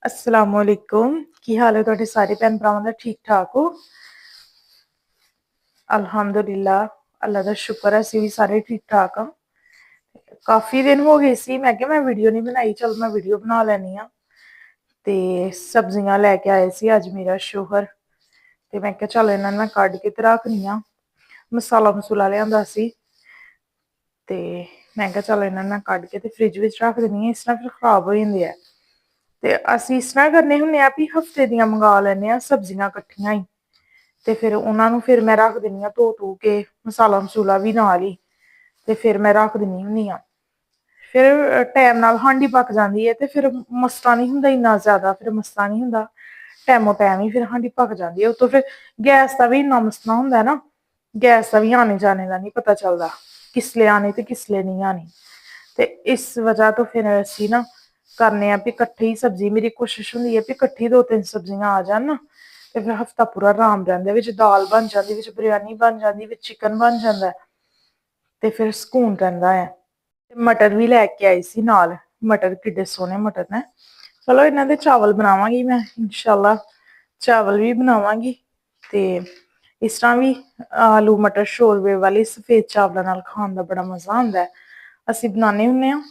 अस्सलामुअलैकुम। की हाल है तुहाडे सारे भैन भरावां दा? ठीक ठाक हो? अल्हम्दुलिल्लाह, अल्लाह दा शुक्र है असीं भी सारे ठीक ठाक हाँ। काफी दिन हो गए सी, मैं क्या मैं वीडियो नहीं बनाई, चल मैं वीडियो बना लैनी हाँ। ते सब्जियां लैके आए सी अज मेरा शोहर, ते मैं क्या चल इन्हां नूं मैं कड्ढ के ते रखनी हाँ। मसाला मसूला लिआंदा सी ते मैं क्या चल इन्हां नूं मैं कड्ढ के ते फ्रिज विच रख दिन्नी आं, इस तरह फिर खराब हो जांदे आ। ते ਅਸੀਂ ਇਸ ਤਰ੍ਹਾਂ ਕਰਨੇ ਹੁੰਦੇ ਆ ਵੀ ਹਫਤੇ ਦੀਆਂ ਮੰਗਾ ਲੈਂਦੇ ਆ ਸਬਜ਼ੀਆਂ ਇਕੱਠੀਆਂ ਹੀ, ਤੇ ਫਿਰ ਉਹਨਾਂ ਨੂੰ ਫਿਰ ਮੈਂ ਰੱਖ ਦਿੰਦੀ ਆ ਧੋ ਧੂ ਕੇ, ਮਸਾਲਾ ਮਸੂਲਾ ਵੀ ਨਾਲ ਹੀ, ਤੇ ਫਿਰ ਮੈਂ ਰੱਖ ਦਿੰਦੀ ਹੁੰਦੀ ਆ। ਫਿਰ ਟਾਈਮ ਨਾਲ ਹਾਂਡੀ ਪੱਕ ਜਾਂਦੀ ਹੈ ਤੇ ਫਿਰ ਮਸਤਾ ਨਹੀਂ ਹੁੰਦਾ ਇੰਨਾ ਜ਼ਿਆਦਾ, ਫਿਰ ਮਸਤਾ ਨਹੀਂ ਹੁੰਦਾ, ਟਾਈਮੋ ਟਾਈਮ ਹੀ ਫਿਰ ਹਾਂਡੀ ਪੱਕ ਜਾਂਦੀ ਹੈ। ਉਤੋਂ ਫਿਰ ਗੈਸ ਦਾ ਵੀ ਇੰਨਾ ਮਸਲਾ ਹੁੰਦਾ ਨਾ, ਗੈਸ ਦਾ ਵੀ ਆਣੇ ਜਾਣੇ ਦਾ ਨਹੀਂ ਪਤਾ ਚੱਲਦਾ ਕਿਸਲੇ ਆਣੇ ਤੇ ਕਿਸਲੇ ਨਹੀਂ ਆਣੇ। ਤੇ ਇਸ ਵਜ੍ਹਾ ਤੋਂ ਫਿਰ ਅਸੀਂ ਨਾ ਕਰਨੇ ਆ ਵੀ ਇਕੱਠੇ ਹੀ ਸਬਜ਼ੀ, ਮੇਰੀ ਕੋਸ਼ਿਸ਼ ਹੁੰਦੀ ਹੈ ਵੀ ਇਕੱਠੀ 2-3 ਸਬਜ਼ੀਆਂ ਆ ਜਾਣ ਨਾ, ਤੇ ਫਿਰ ਹਫਤਾ ਪੂਰਾ ਆਰਾਮ ਰਹਿੰਦਾ, ਵਿੱਚ ਦਾਲ ਬਣ ਜਾਂਦੀ, ਵਿੱਚ ਬਿਰਿਆਨੀ ਬਣ ਜਾਂਦੀ, ਵਿੱਚ ਚਿਕਨ ਬਣ ਜਾਂਦਾ, ਤੇ ਫਿਰ ਸਕੂਨ ਰਹਿੰਦਾ ਹੈ। ਮਟਰ ਵੀ ਲੈ ਕੇ ਆਈ ਸੀ ਨਾਲ, ਮਟਰ ਕਿੱਡੇ ਸੋਹਣੇ ਮਟਰ ਨੇ। ਚਲੋ ਇਹਨਾਂ ਦੇ ਚਾਵਲ ਬਣਾਵਾਂਗੀ ਮੈਂ ਇਨਸ਼ਾਅੱਲਾ, ਚਾਵਲ ਵੀ ਬਣਾਵਾਂਗੀ। ਤੇ ਇਸ ਤਰ੍ਹਾਂ ਵੀ ਆਲੂ ਮਟਰ ਸ਼ੋਰਬੇ ਵਾਲੇ ਸਫੇਦ ਚਾਵਲਾਂ ਨਾਲ ਖਾਣ ਦਾ ਬੜਾ ਮਜ਼ਾ ਆਉਂਦਾ ਹੈ। ਅਸੀਂ ਬਣਾਉਂਦੇ ਹੁੰਦੇ ਹਾਂ,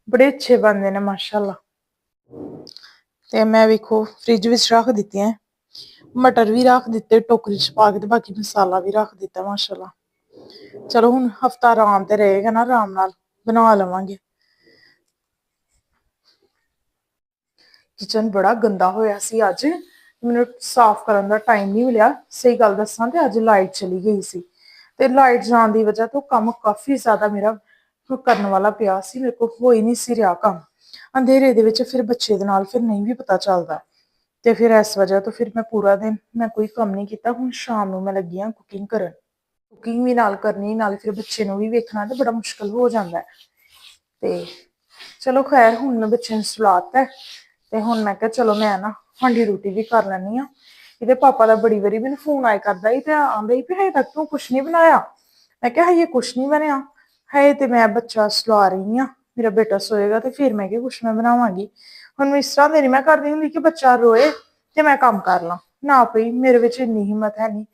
ਬੜੇ ਅੱਛੇ ਬਣਦੇ ਨੇ ਮਾਸ਼ਾਅੱਲਾ। ਤੇ ਮੈਂ ਵੇਖੋ ਫ੍ਰਿਜ ਵਿੱਚ ਰੱਖ ਦਿੱਤੀਆਂ, ਮਟਰ ਵੀ ਰੱਖ ਦਿੱਤੇ ਟੋਕਰੀ ਚ ਪਾ ਕੇ, ਤੇ ਬਾਕੀ ਮਸਾਲਾ ਵੀ ਰੱਖ ਦਿੱਤਾ ਮਾਸ਼ਾਅੱਲਾ। ਚਲੋ ਹੁਣ ਹਫਤਾ ਆਰਾਮ ਤੇ ਰਹੇਗਾ ਨਾ, ਆਰਾਮ ਨਾਲ ਬਣਾ ਲਵਾਂਗੇ। ਕਿਚਨ ਬੜਾ ਗੰਦਾ ਹੋਇਆ ਸੀ ਅੱਜ, ਮੈਨੂੰ ਸਾਫ਼ ਕਰਨ ਦਾ ਟਾਈਮ ਨਹੀਂ ਮਿਲਿਆ। ਸਹੀ ਗੱਲ ਦੱਸਾਂ ਤੇ ਅੱਜ ਲਾਈਟ ਚਲੀ ਗਈ ਸੀ, ਤੇ ਲਾਈਟ ਜਾਣ ਦੀ ਵਜ੍ਹਾ ਤੋਂ ਕੰਮ ਕਾਫੀ ਜ਼ਿਆਦਾ ਮੇਰਾ ਕਰਨ ਵਾਲਾ ਪਿਆ ਸੀ, ਮੇਰੇ ਕੋਲ ਹੋ ਹੀ ਨਹੀਂ ਸੀ ਰਿਹਾ ਕੰਮ। ਅੰਧੇਰੇ ਦੇ ਵਿੱਚ ਫਿਰ ਬੱਚੇ ਦੇ ਨਾਲ ਫਿਰ ਨਹੀਂ ਵੀ ਪਤਾ ਚੱਲਦਾ, ਤੇ ਫਿਰ ਇਸ ਵਜ੍ਹਾ ਤੋਂ ਫਿਰ ਮੈਂ ਪੂਰਾ ਦਿਨ ਮੈਂ ਕੋਈ ਕੰਮ ਨਹੀਂ ਕੀਤਾ। ਹੁਣ ਸ਼ਾਮ ਨੂੰ ਮੈਂ ਲੱਗੀ ਹਾਂ ਕੁਕਿੰਗ ਕਰਨ, ਕੁਕਿੰਗ ਵੀ ਨਾਲ ਕਰਨੀ, ਨਾਲ ਫਿਰ ਬੱਚੇ ਨੂੰ ਵੀ ਵੇਖਣਾ, ਤੇ ਬੜਾ ਮੁਸ਼ਕਲ ਹੋ ਜਾਂਦਾ। ਤੇ ਚਲੋ ਖੈਰ ਹੁਣ ਮੈਂ ਬੱਚੇ ਨੂੰ ਸੁਲਾਤਾ, ਤੇ ਹੁਣ ਮੈਂ ਕਿਹਾ ਚਲੋ ਮੈਂ ਨਾ ਹਾਂਡੀ ਰੋਟੀ ਵੀ ਕਰ ਲੈਣੀ ਆ। ਇਹਦੇ ਪਾਪਾ ਦਾ ਬੜੀ ਵਾਰੀ ਮੈਨੂੰ ਫੋਨ ਆਇਆ ਕਰਦਾ ਸੀ, ਤੇ ਆਂਦਾ ਸੀ ਵੀ ਹਜੇ ਤੱਕ ਤੂੰ ਕੁਛ ਨਹੀਂ ਬਣਾਇਆ। ਮੈਂ ਕਿਹਾ ਹਜੇ ਕੁਛ ਨਹੀਂ ਬਣਿਆ, ਹਜੇ ਤੇ ਮੈਂ ਬੱਚਾ ਸੁਲਾ ਰਹੀ ਆ, ਮੇਰਾ ਬੇਟਾ ਸੋਏਗਾ ਤੇ ਫਿਰ ਮੈਂ ਕਿਹਾ ਕੁਛ ਮੈਂ ਬਣਾਵਾਂਗੀ। ਹੁਣ ਇਸ ਤਰ੍ਹਾਂ ਦੇ ਨਹੀਂ ਮੈਂ ਕਰਦੀ ਹੁੰਦੀ ਕਿ ਬੱਚਾ ਰੋਏ ਤੇ ਮੈਂ ਕੰਮ ਕਰ ਲਾਂ, ਨਾ ਪਈ ਮੇਰੇ ਵਿੱਚ ਇੰਨੀ ਹਿੰਮਤ ਹੈ ਨਹੀਂ,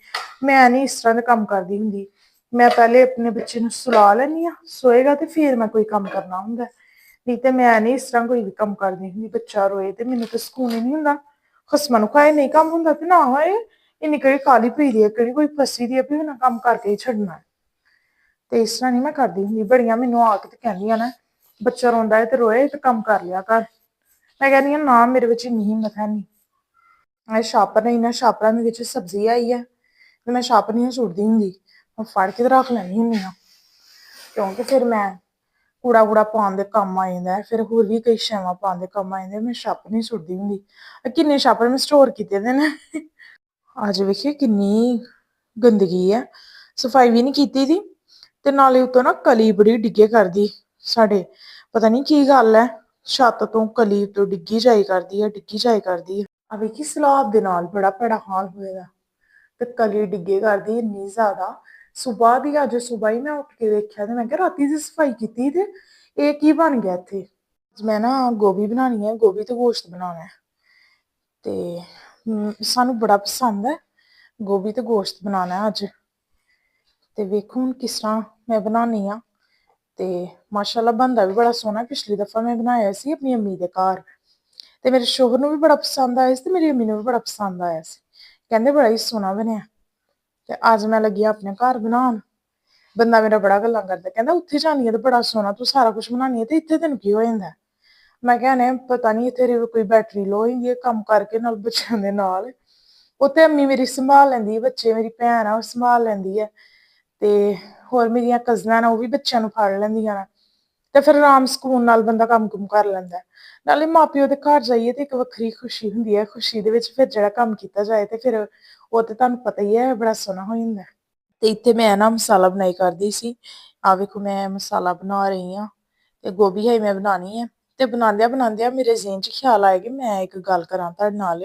ਮੈਂ ਨਹੀਂ ਇਸ ਤਰ੍ਹਾਂ ਦੇ ਕੰਮ ਕਰਦੀ ਹੁੰਦੀ। ਮੈਂ ਪਹਿਲੇ ਆਪਣੇ ਬੱਚੇ ਨੂੰ ਸੁਲਾ ਲੈਂਦੀ ਆ, ਸੋਏਗਾ ਤੇ ਫਿਰ ਮੈਂ ਕੋਈ ਕੰਮ ਕਰਨਾ ਹੁੰਦਾ, ਨਹੀਂ ਤੇ ਮੈਂ ਨਹੀਂ ਇਸ ਤਰ੍ਹਾਂ ਕੋਈ ਵੀ ਕੰਮ ਕਰਦੀ ਹੁੰਦੀ। ਬੱਚਾ ਰੋਏ ਤੇ ਮੈਨੂੰ ਤਾਂ ਸਕੂਨ ਹੀ ਨਹੀਂ ਹੁੰਦਾ, ਖਸਮਾਂ ਨੂੰ ਖਾਏ ਨਹੀਂ ਕੰਮ ਹੁੰਦਾ ਤੇ ਨਾ ਹੋਏ, ਇੰਨੀ ਕਿਹੜੀ ਕਾਹਲੀ ਪਈ ਦੀ ਹੈ, ਕਿਹੜੀ ਕੋਈ ਫਸੀ ਦੀ ਹੈ ਵੀ ਹੁਣ ਕੰਮ ਕਰਕੇ ਹੀ ਛੱਡਣਾ। ਤੇ ਇਸ ਤਰ੍ਹਾਂ ਨਹੀਂ ਮੈਂ ਕਰਦੀ ਹੁੰਦੀ। ਬੜੀਆਂ ਮੈਨੂੰ ਆ ਕੇ ਤੇ ਕਹਿੰਦੀਆਂ ਨਾ ਬੱਚਾ ਰੋਂਦਾ ਹੈ ਤੇ ਰੋਏ ਤੇ ਕੰਮ ਕਰ ਲਿਆ ਕਰ, ਮੈਂ ਕਹਿੰਦੀ ਹਾਂ ਨਾ ਮੇਰੇ ਵਿੱਚ ਇੰਨੀ ਹਿੰਮਤ ਹੈ ਨਹੀਂ। ਇਹ ਸ਼ਾਪਰ ਨੇ, ਇਹਨਾਂ ਸ਼ਾਪਰਾਂ ਦੇ ਵਿੱਚ ਸਬਜ਼ੀ ਆਈ ਹੈ ਤੇ ਮੈਂ ਸ਼ਾਪਰ ਨਹੀਂ ਸੁੱਟਦੀ ਹੁੰਦੀ, ਮੈਂ ਫੜ ਕੇ ਤੇ ਰੱਖ ਲੈਂਦੀ ਹੁੰਦੀ ਹਾਂ, ਕਿਉਂਕਿ ਫਿਰ ਮੈਂ ਕੂੜਾ ਪਾਉਣ ਦੇ ਕੰਮ ਆ ਜਾਂਦਾ, ਫਿਰ ਹੋਰ ਵੀ ਕਈ ਸ਼ੈਵਾਂ ਪਾਉਣ ਦੇ ਕੰਮ ਆ ਜਾਂਦੇ, ਮੈਂ ਛਾਪਰ ਨਹੀਂ ਸੁੱਟਦੀ ਹੁੰਦੀ। ਕਿੰਨੇ ਛਾਪਰ ਮੈਂ ਸਟੋਰ ਕੀਤੇ ਦੇ ਨੇ। ਅੱਜ ਵੇਖੀਏ ਕਿੰਨੀ ਗੰਦਗੀ ਹੈ, ਸਫਾਈ ਵੀ ਨਹੀਂ ਕੀਤੀ ਦੀ, ਤੇ ਨਾਲੇ ਉੱਤੋਂ ਨਾ ਕਲੀ ਬੜੀ ਡਿੱਗੇ ਕਰਦੀ ਸਾਡੇ, ਪਤਾ ਨਹੀਂ ਕੀ ਗੱਲ ਹੈ, ਛੱਤ ਤੋਂ ਕਲੀ ਤੋਂ ਡਿੱਗੀ ਜਾਈ ਕਰਦੀ ਹੈ, ਡਿੱਗੀ ਜਾਈ ਕਰਦੀ ਹੈ। ਆ ਵੇਖੀ ਸਲਾਬ ਦੇ ਨਾਲ ਬੜਾ ਭੈੜਾ ਹਾਲ ਹੋਏਗਾ, ਤੇ ਕਲੀ ਡਿੱਗੇ ਕਰਦੀ ਇੰਨੀ ਜ਼ਿਆਦਾ। ਸੁਬਾਹ ਦੀ ਅੱਜ ਸੁਬਾਹ ਹੀ ਮੈਂ ਉੱਠ ਕੇ ਵੇਖਿਆ, ਤੇ ਮੈਂ ਕਿਹਾ ਰਾਤੀ ਦੀ ਸਫਾਈ ਕੀਤੀ ਤੇ ਇਹ ਕੀ ਬਣ ਗਿਆ ਇੱਥੇ। ਮੈਂ ਨਾ ਗੋਭੀ ਬਣਾਉਣੀ ਹੈ, ਗੋਭੀ ਤੇ ਗੋਸ਼ਤ ਬਣਾਉਣਾ ਹੈ, ਤੇ ਸਾਨੂੰ ਬੜਾ ਪਸੰਦ ਹੈ ਗੋਭੀ ਤੇ ਗੋਸ਼ਤ ਬਣਾਉਣਾ ਅੱਜ। ਤੇ ਵੇਖੋ ਹੁਣ ਕਿਸ ਤਰ੍ਹਾਂ ਮੈਂ ਬਣਾਉਣੀ ਆ, ਤੇ ਮਾਸ਼ਾਅੱਲਾ ਬਣਦਾ ਵੀ ਬੜਾ ਸੋਹਣਾ। ਪਿਛਲੀ ਦਫਾ ਮੈਂ ਬਣਾਇਆ ਸੀ ਆਪਣੀ ਅੰਮੀ ਦੇ ਘਰ, ਤੇ ਮੇਰੇ ਸ਼ੋਹਰ ਨੂੰ ਵੀ ਬੜਾ ਪਸੰਦ ਆਇਆ ਸੀ, ਤੇ ਮੇਰੀ ਅੰਮੀ ਨੂੰ ਵੀ ਬੜਾ ਪਸੰਦ ਆਇਆ ਸੀ, ਕਹਿੰਦੇ ਬੜਾ ਹੀ ਸੋਹਣਾ ਬਣਿਆ। ਤੇ ਅੱਜ ਮੈਂ ਲੱਗੀ ਆਪਣੇ ਘਰ ਬਣਾਉਣ। ਬੰਦਾ ਮੇਰਾ ਬੜਾ ਗੱਲਾਂ ਕਰਦਾ, ਕਹਿੰਦਾ ਉੱਥੇ ਜਾਂਦੀ ਹੈ ਤੇ ਬੜਾ ਸੋਹਣਾ ਤੂੰ ਸਾਰਾ ਕੁਛ ਬਣਾਉਣੀ ਹੈ, ਤੇ ਇੱਥੇ ਤੈਨੂੰ ਕੀ ਹੋ ਜਾਂਦਾ। ਮੈਂ ਕਿਹਾ ਨੇ ਪਤਾ ਨੀ ਇੱਥੇ ਕੋਈ ਬੈਟਰੀ ਲੋ ਹੁੰਦੀ ਹੈ ਕੰਮ ਕਰਕੇ ਨਾਲ ਬੱਚਿਆਂ ਦੇ ਨਾਲ, ਉੱਥੇ ਅੰਮੀ ਮੇਰੀ ਸੰਭਾਲ ਲੈਂਦੀ ਹੈ ਬੱਚੇ, ਮੇਰੀ ਭੈਣ ਆ ਉਹ ਸੰਭਾਲ ਲੈਂਦੀ ਹੈ, ਤੇ ਹੋਰ ਮੇਰੀਆਂ ਕਜ਼ਨਾਂ ਨੇ ਉਹ ਵੀ ਬੱਚਿਆਂ ਨੂੰ ਫੜ ਲੈਂਦੀਆਂ ਨੇ, ਤੇ ਫਿਰ ਆਰਾਮ ਸਕੂਨ ਨਾਲ ਬੰਦਾ ਕੰਮ ਕੁਮ ਕਰ ਲੈਂਦਾ। ਨਾਲੇ ਮਾਂ ਪਿਓ ਦੇ ਘਰ ਜਾਈਏ ਤੇ ਇੱਕ ਵੱਖਰੀ ਖੁਸ਼ੀ ਹੁੰਦੀ ਹੈ, ਖੁਸ਼ੀ ਦੇ ਵਿੱਚ ਫਿਰ ਜਿਹੜਾ ਕੰਮ ਕੀਤਾ ਜਾਏ ਤੇ ਫਿਰ ਉਹ ਤੇ ਤੁਹਾਨੂੰ ਪਤਾ ਹੀ ਹੈ ਬੜਾ ਸੋਹਣਾ ਹੋ ਜਾਂਦਾ। ਤੇ ਇੱਥੇ ਮੈਂ ਨਾ ਮਸਾਲਾ ਬਣਾਈ ਕਰਦੀ ਸੀ, ਆ ਵੇਖੋ ਮੈਂ ਮਸਾਲਾ ਬਣਾ ਰਹੀ ਹਾਂ, ਤੇ ਗੋਭੀ ਹੈ ਮੈਂ ਬਣਾਉਣੀ ਹੈ। ਤੇ ਬਣਾਉਂਦਿਆਂ ਮੇਰੇ ਜ਼ਿਹਨ 'ਚ ਖਿਆਲ ਆਇਆ ਕਿ ਮੈਂ ਇੱਕ ਗੱਲ ਕਰਾਂ ਤੁਹਾਡੇ ਨਾਲ,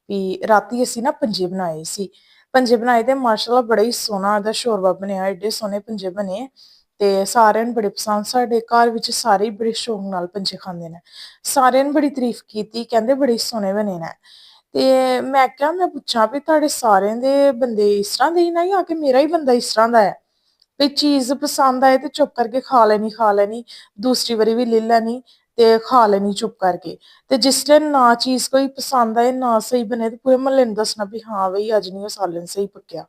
ਵੀ ਰਾਤੀ ਅਸੀਂ ਨਾ ਪੰਜੇ ਬਣਾਏ ਸੀ, ਪੰਜੇ ਬਣਾਏ ਤੇ ਮਾਸ਼ਾਅੱਲਾ ਬੜਾ ਹੀ ਸੋਹਣਾ ਇਹਦਾ ਸ਼ੋਰਬਾ ਬਣਿਆ, ਏਡੇ ਸੋਹਣੇ ਪੰਜੇ ਬਣੇ। ਤੇ ਸਾਰਿਆਂ ਨੂੰ ਬੜੇ ਪਸੰਦ। ਸਾਡੇ ਘਰ ਵਿੱਚ ਸਾਰੇ ਬੜੇ ਸ਼ੌਕ ਨਾਲ ਪੰਜੇ ਖਾਂਦੇ ਨੇ। ਸਾਰਿਆਂ ਨੇ ਬੜੀ ਤਾਰੀਫ ਕੀਤੀ, ਕਹਿੰਦੇ ਬੜੇ ਸੋਹਣੇ ਬਣੇ ਨੇ। ਤੇ ਮੈਂ ਕਿਹਾ ਮੈਂ ਪੁੱਛਾਂ ਵੀ ਤੁਹਾਡੇ ਸਾਰਿਆਂ ਦੇ ਬੰਦੇ ਇਸ ਤਰ੍ਹਾਂ ਦੇ ਹੀ ਨਾ, ਜਾਂ ਕਿ ਮੇਰਾ ਹੀ ਬੰਦਾ ਇਸ ਤਰ੍ਹਾਂ ਦਾ ਹੈ। ਵੀ ਚੀਜ਼ ਪਸੰਦ ਆਏ ਤੇ ਚੁੱਪ ਕਰਕੇ ਖਾ ਲੈਣੀ, ਦੂਸਰੀ ਵਾਰੀ ਵੀ ਲੈ ਲੈਣੀ ਤੇ ਖਾ ਲੈਣੀ ਚੁੱਪ ਕਰਕੇ। ਤੇ ਜਿਸ ਟਾਈਮ ਨਾ ਚੀਜ਼ ਕੋਈ ਪਸੰਦ ਆਏ, ਨਾ ਸਹੀ ਬਣੇ, ਤੇ ਪੂਰੇ ਮਹੱਲੇ ਨੂੰ ਦੱਸਣਾ ਵੀ ਹਾਂ ਬਈ ਅੱਜ ਨੀ ਉਹ ਸਾਲਨ ਸਹੀ ਪੱਕਿਆ।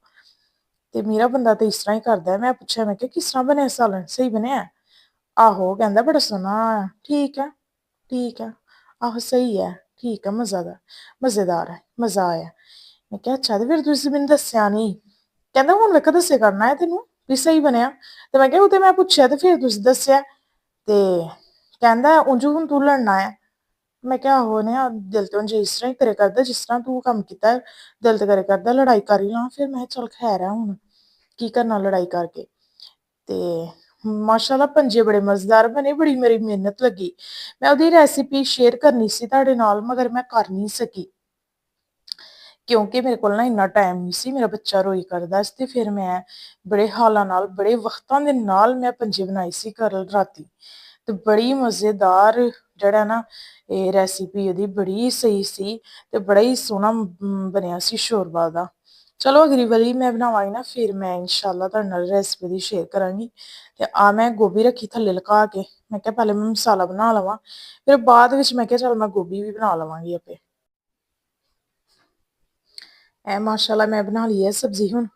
ਤੇ ਮੇਰਾ ਬੰਦਾ ਤੇ ਇਸ ਤਰ੍ਹਾਂ ਹੀ ਕਰਦਾ। ਮੈਂ ਪੁੱਛਿਆ, ਮੈਂ ਕਿਹਾ ਕਿਸ ਤਰ੍ਹਾਂ ਬਣਿਆ ਸਾਲਨ, ਸਹੀ ਬਣਿਆ? ਆਹੋ ਕਹਿੰਦਾ ਬੜਾ ਸੋਹਣਾ, ਠੀਕ ਹੈ ਠੀਕ ਹੈ, ਆਹੋ ਸਹੀ ਹੈ, ਠੀਕ ਹੈ, ਮਜ਼ੇਦਾਰ ਹੈ, ਮਜ਼ਾ ਆਇਆ। ਮੈਂ ਕਿਹਾ ਅੱਛਾ, ਤੇ ਫਿਰ ਤੁਸੀਂ ਮੈਨੂੰ ਦੱਸਿਆ ਨੀ? ਕਹਿੰਦਾ ਹੁਣ ਵੇਖੋ ਦੱਸੇ ਕਰਨਾ ਹੈ ਤੈਨੂੰ ਵੀ ਸਹੀ ਬਣਿਆ। ਤੇ ਮੈਂ ਕਿਹਾ ਉਹ ਤੇ ਮੈਂ ਪੁੱਛਿਆ ਤੇ ਫਿਰ ਤੁਸੀਂ ਦੱਸਿਆ। ਤੇ ਕਹਿੰਦਾ ਉਂਝ ਹੁਣ ਤੂੰ ਲੜਨਾ ਹੈ। ਮੈਂ ਕਿਹਾ ਆਹੋ ਨੇ ਦਿਲ ਤੇ ਉਂਝ ਇਸ ਤਰ੍ਹਾਂ ਹੀ ਕਰੇ ਕਰਦਾ ਜਿਸ ਤਰ੍ਹਾਂ ਤੂੰ ਕੰਮ ਕੀਤਾ, ਦਿਲ ਤੇ ਕਰੇ ਕਰਦਾ ਲੜਾਈ ਕਰ ਹੀ ਲਾਂ। ਫਿਰ ਮੈਂ ਕਿਹਾ ਚੱਲ ਖੈਰ ਆ, ਹੁਣ ਕੀ ਕਰਨਾ ਲੜਾਈ ਕਰਕੇ। ਤੇ ਮਾਸ਼ਾਅੱਲਾ ਪੰਜੇ ਬੜੇ ਮਜ਼ੇਦਾਰ ਬਣੇ, ਬੜੀ ਮੇਰੀ ਮਿਹਨਤ ਲੱਗੀ। ਮੈਂ ਉਹਦੀ ਰੈਸਿਪੀ ਸ਼ੇਅਰ ਕਰਨੀ ਸੀ ਤੁਹਾਡੇ ਨਾਲ, ਮਗਰ ਮੈਂ ਕਰ ਨਹੀਂ ਸਕੀ ਕਿਉਂਕਿ ਮੇਰੇ ਕੋਲ ਨਾ ਇੰਨਾ ਟਾਈਮ ਨਹੀਂ ਸੀ। ਮੇਰਾ ਬੱਚਾ ਰੋਈ ਕਰਦਾ ਸੀ ਤੇ ਫਿਰ ਮੈਂ ਬੜੇ ਹਾਲਾਂ ਨਾਲ, ਬੜੇ ਵਕਤਾਂ ਦੇ ਨਾਲ ਮੈਂ ਪੰਜੇ ਬਣਾਈ ਸੀ ਕੱਲ ਰਾਤੀ। ਤੇ ਬੜੀ ਮਜ਼ੇਦਾਰ ਜਿਹੜਾ ਨਾ ਇਹ ਰੈਸਿਪੀ ਉਹਦੀ ਬੜੀ ਸਹੀ ਸੀ ਤੇ ਬੜਾ ਹੀ ਸੋਹਣਾ ਬਣਿਆ ਸੀ ਸ਼ੋਰਬਾ ਦਾ। ਚਲੋ ਅਗਲੀ ਵਾਰੀ ਮੈਂ ਬਣਾਵਾਂਗੀ ਨਾ, ਫਿਰ ਮੈਂ ਇਨਸ਼ਾਅੱਲਾ ਤੁਹਾਡੇ ਨਾਲ ਰੈਸਿਪੀ ਦੀ ਸ਼ੇਅਰ ਕਰਾਂਗੀ। ਤੇ ਆ ਮੈਂ ਗੋਭੀ ਰੱਖੀ ਥੱਲੇ ਲੁਕਾ ਕੇ, ਮੈਂ ਕਿਹਾ ਪਹਿਲੇ ਮੈਂ ਮਸਾਲਾ ਬਣਾ ਲਵਾਂ, ਫਿਰ ਬਾਅਦ ਵਿੱਚ ਮੈਂ ਕਿਹਾ ਚੱਲ ਮੈਂ ਗੋਭੀ ਵੀ ਬਣਾ ਲਵਾਂਗੀ ਆਪੇ। ਐ ਮਾਸ਼ਾਅੱਲਾ ਮੈਂ ਬਣਾ ਲਈ ਹੈ ਸਬਜ਼ੀ। ਹੁਣ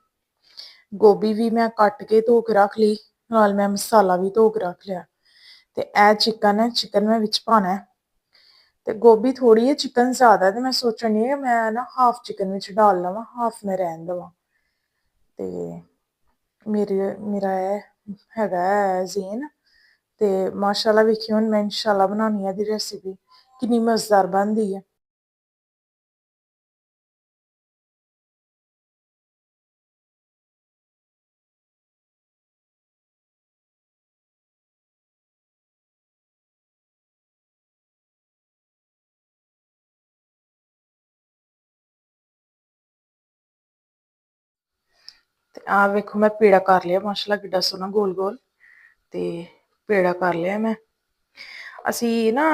ਗੋਭੀ ਵੀ ਮੈਂ ਕੱਟ ਕੇ ਧੋ ਕੇ ਰੱਖ ਲਈ, ਨਾਲ ਮੈਂ ਮਸਾਲਾ ਵੀ ਧੋ ਕੇ ਰੱਖ ਲਿਆ। ਤੇ ਇਹ ਚਿਕਨ ਹੈ, ਚਿਕਨ ਮੈਂ ਵਿੱਚ ਪਾਣਾ। ਤੇ ਗੋਭੀ ਥੋੜੀ ਹੈ, ਚਿਕਨ ਜ਼ਿਆਦਾ, ਤੇ ਮੈਂ ਸੋਚਣ ਡਈ ਹਾਂ ਮੈਂ ਨਾ ਹਾਫ ਚਿਕਨ ਵਿੱਚ ਡਾਲ ਲਵਾਂ, ਹਾਫ ਮੈਂ ਰਹਿਣ ਦੇਵਾਂ। ਤੇ ਮੇਰਾ ਇਹ ਹੈਗਾ ਜ਼ੇਨ। ਤੇ ਮਾਸ਼ਾਅੱਲਾ ਵੇਖੀ ਹੁਣ ਮੈਂ ਇਨਸ਼ਾਅੱਲਾ ਬਣਾਉਣੀ ਆ ਇਹਦੀ ਰੈਸਿਪੀ, ਕਿੰਨੀ ਮਜ਼ੇਦਾਰ ਬਣਦੀ ਹੈ। ਤੇ ਆ ਵੇਖੋ ਮੈਂ ਪੇੜਾ ਕਰ ਲਿਆ ਮਾਸ਼ਾਅੱਲਾ, ਕਿੱਡਾ ਸੋਹਣਾ ਗੋਲ ਗੋਲ। ਤੇ ਪੇੜਾ ਕਰ ਲਿਆ ਮੈਂ। ਅਸੀਂ ਨਾ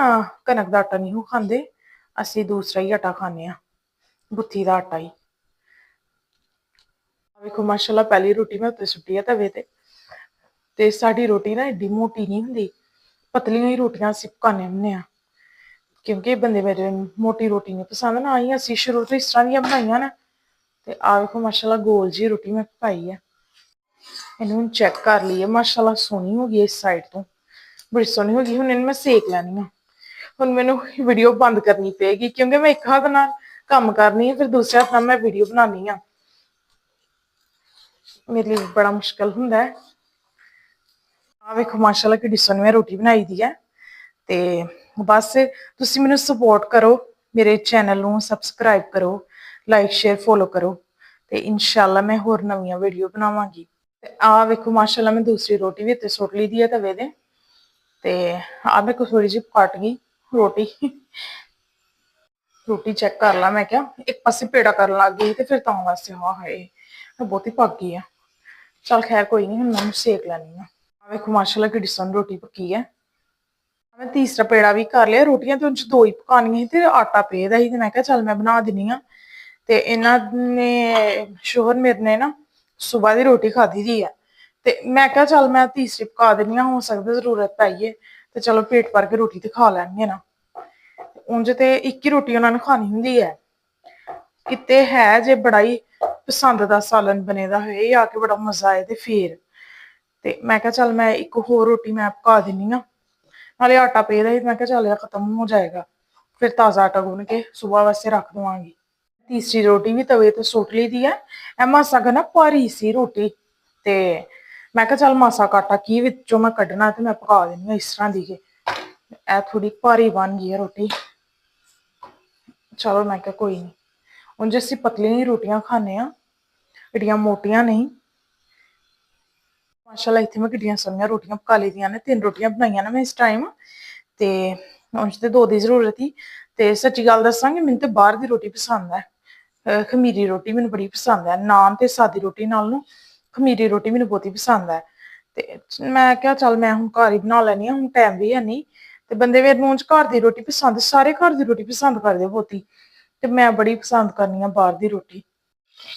ਕਣਕ ਦਾ ਆਟਾ ਨਹੀਂ ਖਾਂਦੇ, ਅਸੀਂ ਦੂਸਰਾ ਹੀ ਆਟਾ ਖਾਂਦੇ ਹਾਂ, ਬੁੱਥੀ ਦਾ ਆਟਾ ਹੀ। ਵੇਖੋ ਮਾਸ਼ਾਅੱਲਾ ਪਹਿਲੀ ਰੋਟੀ ਮੈਂ ਉੱਤੇ ਸੁੱਟੀ ਆ ਤਵੇ ਤੇ। ਤੇ ਸਾਡੀ ਰੋਟੀ ਨਾ ਏਡੀ ਮੋਟੀ ਨਹੀਂ ਹੁੰਦੀ, ਪਤਲੀਆਂ ਹੀ ਰੋਟੀਆਂ ਅਸੀਂ ਪਕਾਨੇ ਹੁੰਦੇ ਹਾਂ। ਕਿਉਂਕਿ ਬੰਦੇ ਮੇਰੇ ਮੋਟੀ ਰੋਟੀ ਨਹੀਂ ਪਸੰਦ, ਨਾ ਹੀ ਅਸੀਂ ਸ਼ੁਰੂ ਤੋਂ ਇਸ ਤਰ੍ਹਾਂ ਦੀਆਂ ਬਣਾਈਆਂ ਨੇ। ਤੇ ਆ ਵੇਖੋ ਮਾਸ਼ਾਅੱਲਾ ਗੋਲ ਜੀ ਰੋਟੀ ਮੈਂ ਪਕਾਈ ਹੈ। ਇਹਨੂੰ ਹੁਣ ਚੈੱਕ ਕਰ ਲਈਏ, ਮਾਸ਼ਾਅੱਲਾ ਸੋਹਣੀ ਹੋ ਗਈ ਇਸ ਸਾਈਡ ਤੋਂ, ਬੜੀ ਸੋਹਣੀ ਹੋ ਗਈ। ਹੁਣ ਇਹਨੂੰ ਮੈਂ ਸੇਕ ਲੈਣੀ ਆ। ਹੁਣ ਮੈਨੂੰ ਵੀਡੀਓ ਬੰਦ ਕਰਨੀ ਪਏਗੀ ਕਿਉਂਕਿ ਮੈਂ ਇੱਕ ਹੱਥ ਨਾਲ ਕੰਮ ਕਰਨੀ ਆ, ਫਿਰ ਦੂਸਰੇ ਹੱਥ ਨਾਲ ਮੈਂ ਵੀਡੀਓ ਬਣਾਉਣੀ ਆ। ਮੇਰੇ ਲਈ ਬੜਾ ਮੁਸ਼ਕਿਲ ਹੁੰਦਾ ਹੈ। ਆ ਵੇਖੋ ਮਾਸ਼ਾਅੱਲਾ ਕਿੱਡੀ ਸੋਹਣੀ ਮੈਂ ਰੋਟੀ ਬਣਾਈ ਦੀ ਹੈ। ਤੇ ਬਸ ਤੁਸੀਂ ਮੈਨੂੰ ਸਪੋਰਟ ਕਰੋ, ਮੇਰੇ ਚੈਨਲ ਨੂੰ ਸਬਸਕ੍ਰਾਈਬ ਕਰੋ, ਲਾਈਕ ਸ਼ੇਅਰ ਫੋਲੋ ਕਰੋ। ਤੇ ਇਨਸ਼ਾਅੱਲਾ ਮੈਂ ਹੋਰ ਨਵੀਆਂ ਵੀਡੀਓ ਬਣਾਵਾਂਗੀ। ਤੇ ਆਹ ਵੇਖੋ ਮਾਸ਼ਾਅੱਲਾ ਮੈਂ ਦੂਸਰੀ ਰੋਟੀ ਵੀ ਇੱਥੇ ਸੁੱਟ ਲਈ ਦੀ ਹੈ ਤਵੇ ਦੇ। ਤੇ ਆਹ ਮੇਰੇ ਕੋਲ ਥੋੜੀ ਜਿਹੀ ਕੱਟ ਗਈ ਰੋਟੀ। ਰੋਟੀ ਚੈੱਕ ਕਰ ਲਾ, ਮੈਂ ਕਿਹਾ ਇੱਕ ਪਾਸੇ ਪੇੜਾ ਕਰਨ ਲੱਗ ਗਈ ਤੇ ਫਿਰ ਤਾਂ ਵਾਸਤੇ ਹਾਂ ਹਾਏ ਬਹੁਤੀ ਪੱਕ ਗਈ ਆ। ਚੱਲ ਖੈਰ ਕੋਈ ਨੀ, ਹੁਣ ਮੈਂ ਉਹਨੂੰ ਸੇਕ ਲੈਣੀ ਆ। ਵੇਖੋ ਮਾਸ਼ਾਅੱਲਾ ਕਿੱਡੀ ਸੋਹਣੀ ਰੋਟੀ ਪੱਕੀ ਹੈ। ਮੈਂ ਤੀਸਰਾ ਪੇੜਾ ਵੀ ਕਰ ਲਿਆ। ਰੋਟੀਆਂ ਤੇ ਉਂਝ ਦੋ ਹੀ ਪਕਾਉਣੀਆਂ ਸੀ ਤੇ ਆਟਾ ਪਏ ਦਾ ਸੀ, ਤੇ ਮੈਂ ਕਿਹਾ ਚੱਲ ਮੈਂ ਬਣਾ ਦਿੰਨੀ ਆ। ਤੇ ਇਹਨਾਂ ਨੇ ਸ਼ੋਹਰ ਮੇਰੇ ਨੇ ਨਾ ਸੁਬਾਹ ਦੀ ਰੋਟੀ ਖਾਧੀ ਦੀ ਹੈ। ਤੇ ਮੈਂ ਕਿਹਾ ਚੱਲ ਮੈਂ ਤੀਸਰੀ ਪਕਾ ਦਿੰਨੀ ਆ, ਹੋ ਸਕਦਾ ਜ਼ਰੂਰਤ ਪਈਏ ਤੇ ਚਲੋ ਪੇਟ ਭਰ ਕੇ ਰੋਟੀ ਤੇ ਖਾ ਲੈਣਗੇ ਨਾ। ਉਂਝ ਤੇ ਇੱਕ ਹੀ ਰੋਟੀ ਉਹਨਾ ਨੂੰ ਖਾਣੀ ਹੁੰਦੀ ਹੈ। ਕਿਤੇ ਹੈ ਜੇ ਬੜਾ ਹੀ ਪਸੰਦ ਦਾ ਸਾਲਨ ਬਣੇ ਦਾ ਹੋਏ, ਆ ਕੇ ਬੜਾ ਮਜ਼ਾ ਆਏ ਤੇ ਫੇਰ। ਤੇ ਮੈਂ ਕਿਹਾ ਚੱਲ ਮੈਂ ਇੱਕ ਹੋਰ ਰੋਟੀ ਮੈਂ ਪਕਾ ਦਿੰਨੀ ਆ। ਨਾਲੇ ਆਟਾ ਪਏਦਾ ਸੀ, ਮੈਂ ਕਿਹਾ ਚੱਲ ਖਤਮ ਹੋ ਜਾਏਗਾ, ਫਿਰ ਤਾਜ਼ਾ ਆਟਾ ਗੁੰਨ ਕੇ ਸੁਬਾਹ ਵਾਸਤੇ ਰੱਖ ਦੇਵਾਂਗੀ। ਤੀਸਰੀ ਰੋਟੀ ਵੀ ਤਵੇ ਤੇ ਸੁੱਟ ਲਈ ਦੀ ਹੈ। ਇਹ ਮਾਸਾ ਕੁ ਨਾ ਭਾਰੀ ਸੀ ਰੋਟੀ, ਤੇ ਮੈਂ ਕਿਹਾ ਚੱਲ ਮਾਸਾ ਕੁ ਆਟਾ ਕੀ ਵਿੱਚੋਂ ਮੈਂ ਕੱਢਣਾ, ਤੇ ਮੈਂ ਪਕਾ ਦਿੰਦੀ ਹਾਂ ਇਸ ਤਰ੍ਹਾਂ ਦੀ। ਇਹ ਥੋੜੀ ਭਾਰੀ ਬਣ ਗਈ ਹੈ ਰੋਟੀ। ਚਲੋ ਮੈਂ ਕਿਹਾ ਕੋਈ ਨੀ, ਉਂਝ ਅਸੀਂ ਪਤਲੀਆਂ ਹੀ ਰੋਟੀਆਂ ਖਾਂਦੇ ਹਾਂ, ਏਡੀਆਂ ਮੋਟੀਆਂ ਨਹੀਂ। ਮਾਸ਼ਾਅੱਲਾ ਇੱਥੇ ਮੈਂ ਕਿੱਡੀਆਂ ਸੋਹਣੀਆਂ ਰੋਟੀਆਂ ਪਕਾ ਲਈ ਦੀਆਂ ਨੇ, 3 ਰੋਟੀਆਂ ਬਣਾਈਆਂ ਨੇ ਮੈਂ ਇਸ ਟਾਈਮ। ਤੇ ਉਂਝ ਤੇ 2 ਦੀ ਜ਼ਰੂਰਤ ਸੀ। ਤੇ ਸੱਚੀ ਗੱਲ ਦੱਸਾਂਗੀ, ਮੈਨੂੰ ਤੇ ਬਾਹਰ ਦੀ ਰੋਟੀ ਪਸੰਦ ਹੈ। ਖਮੀਰੀ ਰੋਟੀ ਮੈਨੂੰ ਬੜੀ ਪਸੰਦ ਹੈ। ਨਾਨ ਤੇ ਸਾਦੀ ਰੋਟੀ ਨਾਲ ਨੂੰ ਖਮੀਰੀ ਰੋਟੀ ਮੈਨੂੰ ਬਹੁਤੀ ਪਸੰਦ ਹੈ। ਤੇ ਮੈਂ ਕਿਹਾ ਚੱਲ ਮੈਂ ਹੁਣ ਘਰ ਹੀ ਬਣਾ ਲੈਣੀ ਆ, ਹੁਣ ਟਾਈਮ ਵੀ ਹੈ ਨਹੀਂ। ਤੇ ਬੰਦੇ ਮੇਰੇ ਨੂੰ ਘਰ ਦੀ ਰੋਟੀ ਪਸੰਦ, ਸਾਰੇ ਘਰ ਦੀ ਰੋਟੀ ਪਸੰਦ ਕਰਦੇ ਬਹੁਤੀ, ਤੇ ਮੈਂ ਬੜੀ ਪਸੰਦ ਕਰਨੀ ਆ ਬਾਹਰ ਦੀ ਰੋਟੀ।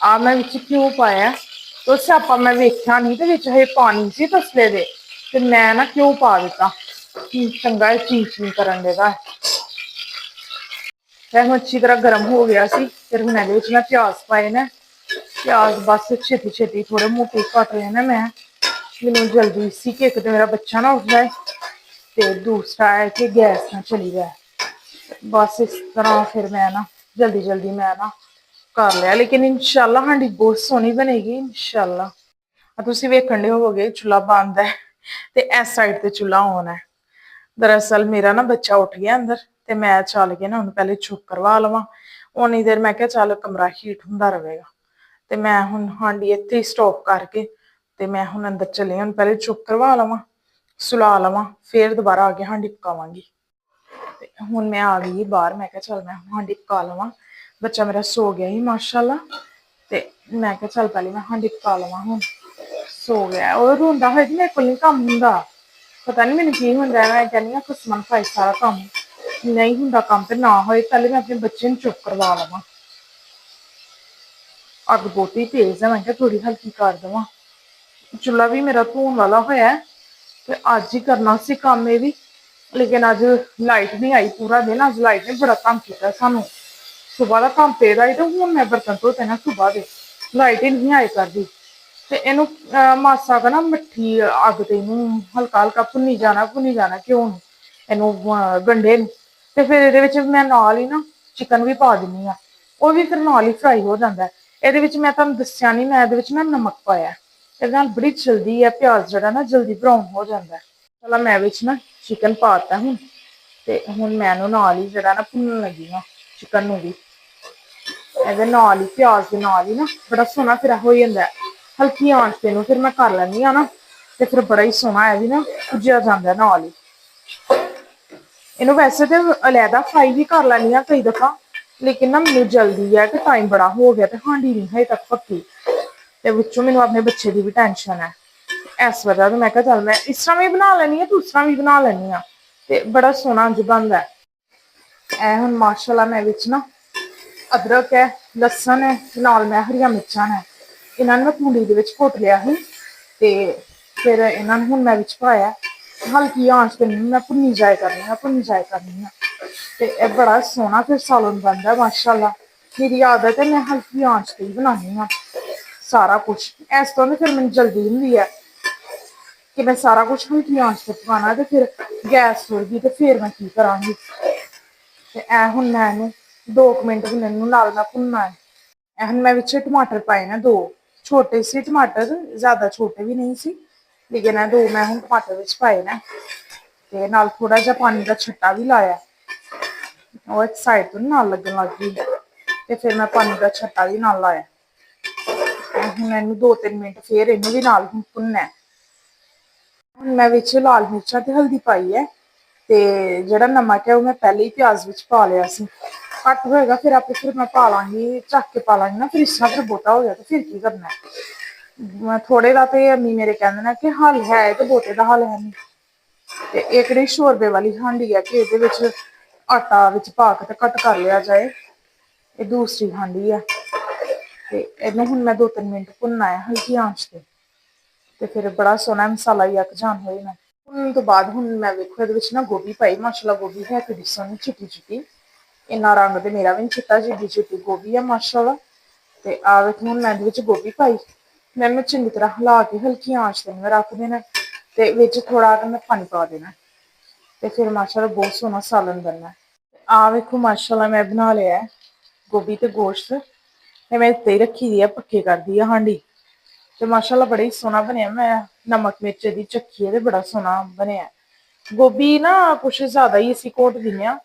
ਆ ਮੈਂ ਵਿੱਚ ਘਿਓ ਪਾਇਆ, ਉਹ ਸਿਆਪਾ ਮੈਂ ਵੇਖਿਆ ਨਹੀਂ ਤੇ ਵਿੱਚ ਹਜੇ ਪਾਣੀ ਸੀ ਤਸਲੇ ਦੇ, ਤੇ ਮੈਂ ਨਾ ਘਿਓ ਪਾ ਦਿੱਤਾ। ਚੰਗਾ ਚੀਂ ਕਰਨ ਦੇਗਾ। ਇਹ ਅੱਛੀ ਤਰ੍ਹਾਂ ਗਰਮ ਹੋ ਗਿਆ ਸੀ, ਫਿਰ ਹੁਣ ਇਹਦੇ ਵਿੱਚ ਮੈਂ ਪਿਆਜ਼ ਪਾਏ ਨੇ। ਪਿਆਜ਼ ਬਸ ਛੇਤੀ ਛੇਤੀ ਥੋੜੇ ਮੋਟੇ ਕੱਟ ਲੈਣਾ ਮੈਂ, ਮੈਨੂੰ ਜਲਦੀ ਸੀ ਕਿ ਇੱਕ ਤੇ ਮੇਰਾ ਬੱਚਾ ਨਾ ਉੱਠ ਜਾਏ, ਤੇ ਦੂਸਰਾ ਹੈ ਕਿ ਗੈਸ ਨਾ ਚਲੀ ਜਾਏ। ਬਸ ਇਸ ਤਰ੍ਹਾਂ ਫਿਰ ਮੈਂ ਨਾ ਜਲਦੀ ਜਲਦੀ ਮੈਂ ਨਾ ਕਰ ਲਿਆ, ਲੇਕਿਨ ਇਨਸ਼ਾਅੱਲਾ ਸਾਡੀ ਬਹੁਤ ਸੋਹਣੀ ਬਣੇਗੀ ਇਨਸ਼ਾਅੱਲਾ। ਤੁਸੀਂ ਵੇਖਣ ਦੇ ਹੋਵੋਗੇ ਚੁੱਲ੍ਹਾ ਬੰਦ ਹੈ ਤੇ ਇਸ ਸਾਈਡ ਤੇ ਚੁੱਲ੍ਹਾ ਔਨ ਹੈ। ਦਰਅਸਲ ਮੇਰਾ ਨਾ ਬੱਚਾ ਉੱਠ ਗਿਆ ਅੰਦਰ, ਤੇ ਮੈਂ ਚੱਲ ਕੇ ਨਾ ਉਹਨੂੰ ਪਹਿਲੇ ਚੁੱਪ ਕਰਵਾ ਲਵਾਂ। ਉਨੀ ਦੇਰ ਮੈਂ ਕਿਹਾ ਚੱਲ ਕਮਰਾ ਹੀਟ ਹੁੰਦਾ ਰਹੇਗਾ, ਤੇ ਮੈਂ ਹੁਣ ਹਾਂਡੀ ਇੱਥੇ ਹੀ ਸਟੋਪ ਕਰਕੇ ਤੇ ਮੈਂ ਹੁਣ ਅੰਦਰ ਚੱਲੀ, ਹੁਣ ਪਹਿਲੇ ਚੁੱਪ ਕਰਵਾ ਲਵਾਂ, ਸੁਲਾ ਲਵਾਂ, ਫੇਰ ਦੁਬਾਰਾ ਆ ਕੇ ਹਾਂਡੀ ਪਕਾਵਾਂਗੀ। ਤੇ ਹੁਣ ਮੈਂ ਆ ਗਈ ਬਾਹਰ, ਮੈਂ ਕਿਹਾ ਚੱਲ ਮੈਂ ਹਾਂਡੀ ਪਕਾ ਲਵਾਂ। ਬੱਚਾ ਮੇਰਾ ਸੋ ਗਿਆ ਸੀ ਮਾਸ਼ਾਅੱਲਾ, ਤੇ ਮੈਂ ਕਿਹਾ ਚੱਲ ਪਹਿਲੇ ਮੈਂ ਹਾਂਡੀ ਪਕਾ ਲਵਾਂ। ਹੁਣ ਸੋ ਗਿਆ, ਉਹ ਰੋਂਦਾ ਹੋਇਆ ਮੇਰੇ ਕੋਲ ਨੀ ਕੰਮ ਹੁੰਦਾ, ਪਤਾ ਨੀ ਮੈਨੂੰ ਕੀ ਹੁੰਦਾ। ਮੈਂ ਕਹਿੰਦੀ ਹਾਂ ਖਸਮਾਂ ਖਾਏ ਸਾਰਾ ਕੰਮ ਨਹੀਂ ਹੁੰਦਾ, ਕੰਮ ਤੇ ਨਾ ਹੋਏ, ਪਹਿਲੇ ਮੈਂ ਆਪਣੇ ਬੱਚੇ ਨੂੰ ਚੁੱਪ ਕਰਵਾ ਲਵਾਂ। ਅੱਗ ਬਹੁਤੀ ਤੇਜ਼ ਹੈ, ਮੈਂ ਕਿਹਾ ਥੋੜੀ ਹਲਕੀ ਕਰ ਦੇਵਾਂ। ਚੁੱਲ੍ਹਾ ਵੀ ਮੇਰਾ ਧੋਣ ਵਾਲਾ ਹੋਇਆ, ਤੇ ਅੱਜ ਹੀ ਕਰਨਾ ਸੀ ਕੰਮ ਇਹ ਵੀ, ਲੇਕਿਨ ਅੱਜ ਲਾਈਟ ਨਹੀਂ ਆਈ ਪੂਰਾ ਦਿਨ, ਅੱਜ ਲਾਈਟ ਨੇ ਬੜਾ ਤੰਗ ਕੀਤਾ ਸਾਨੂੰ। ਸੁਬਾਹ ਦਾ ਕੰਮ ਪਿਆ ਸੀ, ਤੇ ਹੁਣ ਮੈਂ ਬਰਤਨ ਧੋਤੇ ਨਾ ਸੁਬਾਹ ਦੇ, ਲਾਈਟ ਹੀ ਨਹੀਂ ਆਏ ਕਰਦੀ। ਤੇ ਇਹਨੂੰ ਮਾਸਾ ਕੁ ਨਾ ਮਿੱਠੀ ਅੱਗ ਤੇ ਇਹਨੂੰ ਹਲਕਾ ਹਲਕਾ ਭੁੰਨੀ ਜਾਣਾ ਘਿਓ ਨੂੰ, ਇਹਨੂੰ ਗੰਢੇ ਨੂੰ, ਤੇ ਫਿਰ ਇਹਦੇ ਵਿੱਚ ਮੈਂ ਨਾਲ ਹੀ ਨਾ ਚਿਕਨ ਵੀ ਪਾ ਦਿੰਦੀ ਹਾਂ, ਉਹ ਵੀ ਫਿਰ ਨਾਲ ਹੀ ਫਰਾਈ ਹੋ ਜਾਂਦਾ। ਇਹਦੇ ਵਿੱਚ ਮੈਂ ਤੁਹਾਨੂੰ ਦੱਸਿਆ ਨੀ, ਮੈਂ ਇਹਦੇ ਵਿੱਚ ਨਾ ਨਮਕ ਪਾਇਆ, ਇਹਦੇ ਨਾਲ ਬੜੀ ਜਲਦੀ ਹੈ ਪਿਆਜ਼ ਜਿਹੜਾ ਨਾ ਜਲਦੀ ਬਰਾਊਨ ਹੋ ਜਾਂਦਾ। ਚਲੋ ਮੈਂ ਵਿੱਚ ਨਾ ਚਿਕਨ ਪਾ ਤਾ ਹੁਣ, ਤੇ ਹੁਣ ਮੈਂ ਇਹਨੂੰ ਨਾਲ ਹੀ ਜਿਹੜਾ ਨਾ ਭੁੰਨਣ ਲੱਗੀ ਹਾਂ ਚਿਕਨ ਨੂੰ ਵੀ, ਇਹਦੇ ਨਾਲ ਹੀ ਪਿਆਜ਼ ਦੇ ਨਾਲ ਹੀ ਨਾ ਬੜਾ ਸੋਹਣਾ ਫਿਰ ਹੋ ਜਾਂਦਾ। ਹਲਕੀ ਆਂਚ ਤੇ ਨੂੰ ਫਿਰ ਮੈਂ ਕਰ ਲੈਂਦੀ ਹਾਂ ਨਾ, ਤੇ ਫਿਰ ਬੜਾ ਹੀ ਸੋਹਣਾ ਇਹ ਵੀ ਨਾ ਭੁੱਜਿਆ ਜਾਂਦਾ ਨਾਲ ਹੀ। ਇਹਨੂੰ ਵੈਸੇ ਤੇ ਅਲੈਦਾ ਫਰਾਈ ਵੀ ਕਰ ਲੈਣੀ ਆ ਕਈ ਦਫਾ, ਲੇਕਿਨ ਨਾ ਮੈਨੂੰ ਜਲਦੀ ਹੈ ਕਿ ਟਾਈਮ ਬੜਾ ਹੋ ਗਿਆ, ਤੇ ਹਾਂਡੀ ਨੀ ਹਜੇ ਤੱਕ ਪੱਕੀ, ਤੇ ਵਿੱਚੋਂ ਮੈਨੂੰ ਆਪਣੇ ਬੱਚੇ ਦੀ ਵੀ ਟੈਨਸ਼ਨ ਹੈ। ਇਸ ਵਜ੍ਹਾ ਤੋਂ ਮੈਂ ਕਿਹਾ ਚੱਲ ਮੈਂ ਇਸ ਤਰ੍ਹਾਂ ਵੀ ਬਣਾ ਲੈਣੀ ਹਾਂ, ਦੂਸਰਾ ਵੀ ਬਣਾ ਲੈਣੀ ਹਾਂ, ਤੇ ਬੜਾ ਸੋਹਣਾ ਇੰਝ ਬਣਦਾ। ਇਹ ਹੁਣ ਮਾਸ਼ਾਅੱਲਾ ਮੈਂ ਵਿੱਚ ਨਾ ਅਦਰਕ ਹੈ, ਲਸਣ ਹੈ, ਨਾਲ ਮੈਂ ਹਰੀਆਂ ਮਿਰਚਾਂ ਹੈ, ਇਹਨਾਂ ਨੂੰ ਮੈਂ ਤੂੜੀ ਦੇ ਵਿੱਚ ਘੁੱਟ ਲਿਆ ਸੀ, ਤੇ ਫਿਰ ਇਹਨਾਂ ਨੂੰ ਹੁਣ ਮੈਂ ਵਿੱਚ ਪਾਇਆ। ਹਲਕੀ ਆਂਚ ਤੇ ਮੈਂ ਭੁੰਨੀ ਜਾਇਆ ਕਰਨੀ ਆ, ਤੇ ਇਹ ਬੜਾ ਸੋਹਣਾ ਫਿਰ ਸਾਲਨ ਬਣਦਾ ਮਾਸ਼ਾਅੱਲਾ। ਮੇਰੀ ਆਦਤ ਹੈ ਮੈਂ ਹਲਕੀ ਆਂਚ ਤੇ ਹੀ ਬਣਾਉਂਦੀ ਹਾਂ ਸਾਰਾ ਕੁਛ, ਇਸ ਤੋਂ ਵੀ ਫਿਰ ਮੈਨੂੰ ਜਲਦੀ ਹੁੰਦੀ ਹੈ ਕਿ ਮੈਂ ਸਾਰਾ ਕੁਛ ਹਲਕੀ ਆਂਚ ਤੇ ਪਕਾਉਣਾ, ਤੇ ਫਿਰ ਗੈਸ ਹੋ ਗਈ ਤੇ ਫਿਰ ਮੈਂ ਕੀ ਕਰਾਂਗੀ। ਤੇ ਇਹ ਹੁਣ ਮੈਂ ਇਹਨੂੰ 2 ਮਿੰਟ ਹੁਣ ਇਹਨੂੰ ਨਾਲ ਨਾਲ ਭੁੰਨਣਾ ਹੈ। ਇਹ ਹੁਣ ਮੈਂ ਵਿੱਚ ਟਮਾਟਰ ਪਾਏ ਨੇ 2 ਛੋਟੇ ਸੀ ਟਮਾਟਰ, ਜ਼ਿਆਦਾ ਛੋਟੇ ਵੀ ਨਹੀਂ ਸੀ, ਲੇਕਿਨ ਇਹ 2 ਮੈਂ ਹੁਣ ਟਮਾਟਰ ਵਿੱਚ ਪਾਏ ਨੇ, ਤੇ ਨਾਲ ਥੋੜਾ ਜਿਹਾ ਪਾਣੀ ਦਾ ਛਿੱਟਾ ਵੀ ਲਾਇਆ, ਉਹ ਇੱਕ ਸਾਈਡ ਤੋਂ ਨਾਲ ਲੱਗਣ ਲੱਗ ਗਈ, ਤੇ ਫਿਰ ਮੈਂ ਪਾਣੀ ਦਾ ਛੱਟਾ ਵੀ ਨਾਲ ਲਾਇਆ। ਹੁਣ ਇਹਨੂੰ 2-3 ਮਿੰਟ ਫੇਰ ਇਹਨੂੰ ਵੀ ਨਾਲ ਹੀ ਭੁੰਨਣਾ। ਹੁਣ ਮੈਂ ਵਿੱਚ ਲਾਲ ਮਿਰਚਾਂ ਤੇ ਹਲਦੀ ਪਾਈ ਹੈ, ਤੇ ਜਿਹੜਾ ਨਮਕ ਹੈ ਉਹ ਮੈਂ ਪਹਿਲੇ ਹੀ ਪਿਆਜ਼ ਵਿੱਚ ਪਾ ਲਿਆ ਸੀ। ਘੱਟ ਹੋਏਗਾ ਫਿਰ ਆਪੇ ਫਿਰ ਮੈਂ ਪਾ ਲਾਂਗੀ, ਚੱਖ ਕੇ ਪਾ ਲਾਂਗੀ ਨਾ, ਫਿਰ ਇਸ ਤਰ੍ਹਾਂ ਫਿਰ ਬਹੁਤਾ ਹੋ ਗਿਆ ਤੇ ਫਿਰ ਕੀ ਕਰਨਾ। ਥੋੜੇ ਦਾ ਤੇ ਅੰਮੀ ਮੇਰੇ ਕਹਿੰਦੇ ਨੇ ਕਿ ਹੱਲ ਹੈ, ਤੇ ਬਹੁਤੇ ਦਾ ਹੱਲ ਹੈ ਨੀ। ਤੇ ਇਹ ਕਿਹੜੀ ਸ਼ੋਰਬੇ ਵਾਲੀ ਹਾਂਡੀ ਹੈ ਕਿ ਇਹਦੇ ਵਿੱਚ ਆਟਾ ਵਿੱਚ ਪਾ ਕੇ ਤੇ ਕੱਟ ਕਰ ਲਿਆ ਜਾਏ, ਇਹ ਦੂਸਰੀ ਹਾਂਡੀ ਆ। ਤੇ ਇਹਨੂੰ ਹੁਣ ਮੈਂ 2-3 ਮਿੰਟ ਭੁੰਨਣਾ ਹੈ ਹਲਕੀ ਆਂਚ ਤੇ ਫਿਰ ਬੜਾ ਸੋਹਣਾ ਮਸਾਲਾ ਯਕਜਾਨ ਹੋ ਜਾਣਾ। ਭੁੰਨਣ ਤੋਂ ਬਾਅਦ ਹੁਣ ਮੈਂ ਵੇਖੋ ਇਹਦੇ ਵਿੱਚ ਨਾ ਗੋਭੀ ਪਾਈ, ਮਾਸ਼ਾਅੱਲਾ ਗੋਭੀ ਹੈ ਕਿੱਡੀ ਸੋਹਣੀ ਚਿੱਟੀ ਚਿੱਟੀ, ਇੰਨਾ ਰੰਗ ਤੇ ਮੇਰਾ ਵੀ ਨੀ ਚਿੱਟਾ, ਜਿੱਡੀ ਚਿੱਟੀ ਗੋਭੀ ਆ ਮਾਸ਼ਾਅੱਲਾ। ਤੇ ਆ ਵੇਖੋ ਹੁਣ ਮੈਂ ਇਹਦੇ ਵਿੱਚ ਗੋਭੀ ਪਾਈ, ਮੈਂ ਇਹਨੂੰ ਚੰਗੀ ਤਰ੍ਹਾਂ ਹਿਲਾ ਕੇ ਹਲਕੀ ਆਂਚ ਤੇ ਮੈਂ ਰੱਖ ਦੇਣਾ, ਤੇ ਵਿੱਚ ਥੋੜਾ ਮੈਂ ਪਾਣੀ ਪਾ ਦੇਣਾ, ਤੇ ਫਿਰ ਮਾਸ਼ਾਅੱਲਾ ਬਹੁਤ ਸੋਹਣਾ ਸਾਲਨ ਬਣਨਾ। ਆਹ ਵੇਖੋ ਮਾਸ਼ਾਅੱਲਾ ਮੈਂ ਬਣਾ ਲਿਆ ਗੋਭੀ ਤੇ ਗੋਸ਼ਤ, ਤੇ ਮੈਂ ਇੱਥੇ ਹੀ ਰੱਖੀ ਦੀ ਆ ਪੱਕੇ ਕਰਦੀ ਆ ਹਾਂਡੀ, ਤੇ ਮਾਸ਼ਾਅੱਲਾ ਬੜਾ ਹੀ ਸੋਹਣਾ ਬਣਿਆ। ਮੈਂ ਨਮਕ ਮਿਰਚ ਦੀ ਚੱਖੀ ਤੇ ਬੜਾ ਸੋਹਣਾ ਬਣਿਆ। ਗੋਭੀ ਨਾ ਕੁਛ ਜ਼ਿਆਦਾ ਹੀ ਅਸੀਂ ਘੋਟ ਦਿੰਦੇ ਹਾਂ,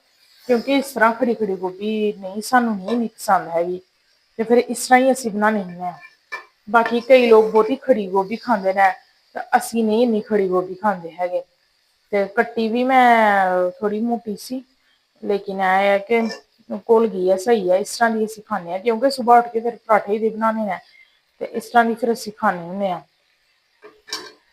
ਕਿਉਂਕਿ ਇਸ ਤਰ੍ਹਾਂ ਖੜੀ ਖੜੀ ਗੋਭੀ ਨਹੀਂ ਸਾਨੂੰ ਨਹੀਂ ਪਸੰਦ ਹੈਗੀ, ਤੇ ਫਿਰ ਇਸ ਤਰ੍ਹਾਂ ਹੀ ਅਸੀਂ ਬਣਾਉਂਦੇ ਹੁੰਦੇ ਹਾਂ। ਬਾਕੀ ਕਈ ਲੋਕ ਬਹੁਤੀ ਖੜੀ ਗੋਭੀ ਖਾਂਦੇ ਨੇ, ਤਾਂ ਅਸੀਂ ਨਹੀਂ ਇੰਨੀ ਖੜੀ ਗੋਭੀ ਖਾਂਦੇ ਹੈਗੇ। ਤੇ ਕੱਟੀ ਵੀ ਮੈਂ ਥੋੜੀ ਮੋਟੀ ਸੀ, ਲੇਕਿਨ ਇਹ ਹੈ ਕਿ ਘੁਲ ਗਈ ਹੈ, ਸਹੀ ਹੈ, ਇਸ ਤਰ੍ਹਾਂ ਦੀ ਅਸੀਂ ਖਾਂਦੇ ਹਾਂ, ਕਿਉਂਕਿ ਸੁਬਾਹ ਉੱਠ ਕੇ ਫਿਰ ਪਰਾਠੇ ਦੇ ਬਣਾਉਣੇ ਆ, ਤੇ ਇਸ ਤਰ੍ਹਾਂ ਦੀ ਫਿਰ ਅਸੀਂ ਖਾਂਦੇ ਹੁੰਦੇ ਹਾਂ।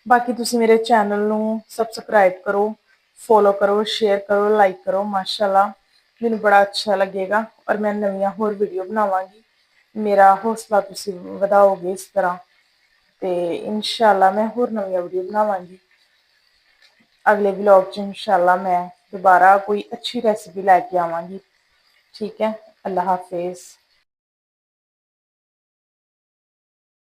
ਬਾਕੀ ਤੁਸੀਂ ਮੇਰੇ ਚੈਨਲ ਨੂੰ ਸਬਸਕ੍ਰਾਈਬ ਕਰੋ, ਫੋਲੋ ਕਰੋ, ਸ਼ੇਅਰ ਕਰੋ, ਲਾਈਕ ਕਰੋ। ਮਾਸ਼ਾਅੱਲਾ ਮੈਨੂੰ ਬੜਾ ਅੱਛਾ ਲੱਗੇਗਾ ਔਰ ਮੈਂ ਨਵੀਆਂ ਹੋਰ ਵੀਡੀਓ ਬਣਾਵਾਂਗੀ। ਮੇਰਾ ਹੌਸਲਾ ਤੁਸੀਂ ਵਧਾਓਗੇ ਇਸ ਤਰ੍ਹਾਂ, ਤੇ ਇਨਸ਼ਾਅੱਲਾ ਮੈਂ ਹੋਰ ਨਵੀਆਂ ਵੀਡੀਓ ਬਣਾਵਾਂਗੀ। ਅਗਲੇ ਵਲੌਗ 'ਚ ਇਨਸ਼ਾਅੱਲਾ ਮੈਂ ਦੁਬਾਰਾ ਕੋਈ ਅੱਛੀ ਰੈਸਿਪੀ ਲੈ ਕੇ ਆਵਾਂਗੀ। ਠੀਕ ਹੈ, ਅੱਲਾ ਹਾਫਿਜ਼।